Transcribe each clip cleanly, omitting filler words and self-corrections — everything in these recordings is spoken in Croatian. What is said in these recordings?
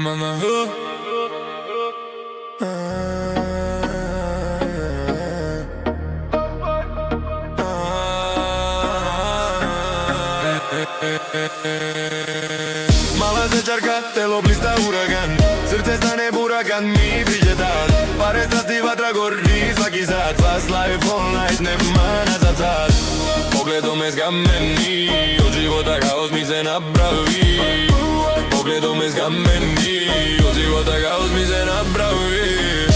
Mama Mala zećarka, telo blista uragan, srce stane burakan, mi priđe dan. Pare strasti, vatra gori svaki sat, fast life all night, nema nazad sad. Pogledom me zgameni, od života haos mi se napravi. Pogledom me zgameni, od života haos mi se napravi.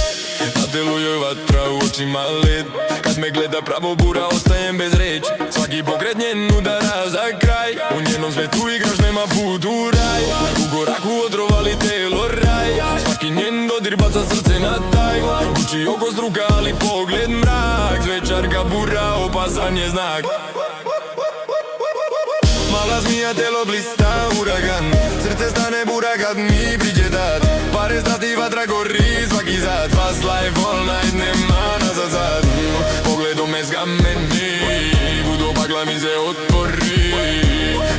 Na telu joj vatra, u očima led, kad me gleda pravo bura, ostajem bez reći. Svaki pokret njen udara za kraj, u njenom svetu igraš, nema put u raj. U goraku otrovali telo raj, svaki njen dodir baca srce na taj. Uči oko struka, ali pogled mrak, zvečarka bura, opasan je znak. Mala zmija, telo blista uragan, srce stane bura kad mi priđe dat. Pare strasti, vatra gori svaki sat, fast life all night, nema nazad sad. Pogledom me zgameni, budo bagla mi se otvori.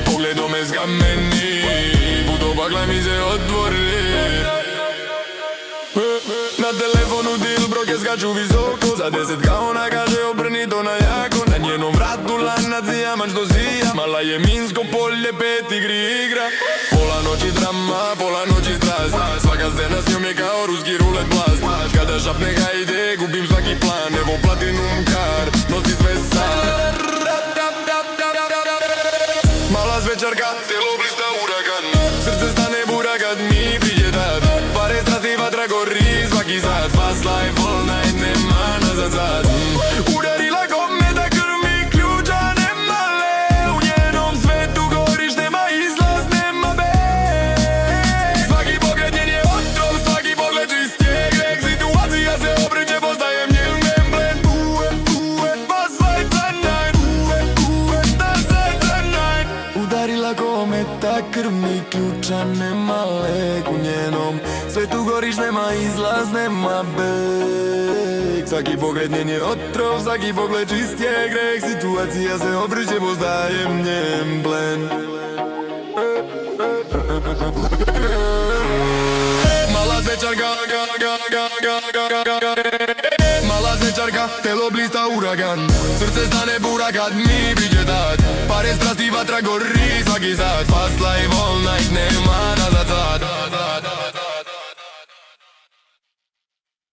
Pogledom me zgameni, budo bagla mi se otvori. Na telefonu deal broke skaču visoko, za 10 kao ona kaže obrni to na jako. Na njenom vratu lanac dijaman što sija, mala je minsko polje, 5 igri igra. Pola noći drama, pola noći strast, svaka scena s njom je kao ruski rulet blast. Kada šapne hajde, gubim svaki plan, evo platinum card, nosi sve sad. Mala zvečarka, telo blista uragan, srce stane bura kad mi priđe dat. Pare strasti, vatra gori svaki sat, fast life all night, nema nazad sad. Udarila kometa, krv mi ključa, nema le, u njenom svetu goriš, nema izlaz, nema beg. Svaki pokret njen je otrov, svaki pogled čist je greh. Situacija se obrće, postajem njen emblem. Fast life tonight, fast life tonight. Udarila kometa, krv mi ključa, nema lek, u njenom svetu goriš, nema izlaz, nema beg. Svaki pogled njen je otrov, svaki pogled čist je greh. Situacija se obrće, postajem njen plen. Mala zvečarka, mala zvečarka, telo blista uragan, srce stane bura kad mi priđe dat. Pare strasti, vatra gori svaki sat, fast life all night, nema nazad sad.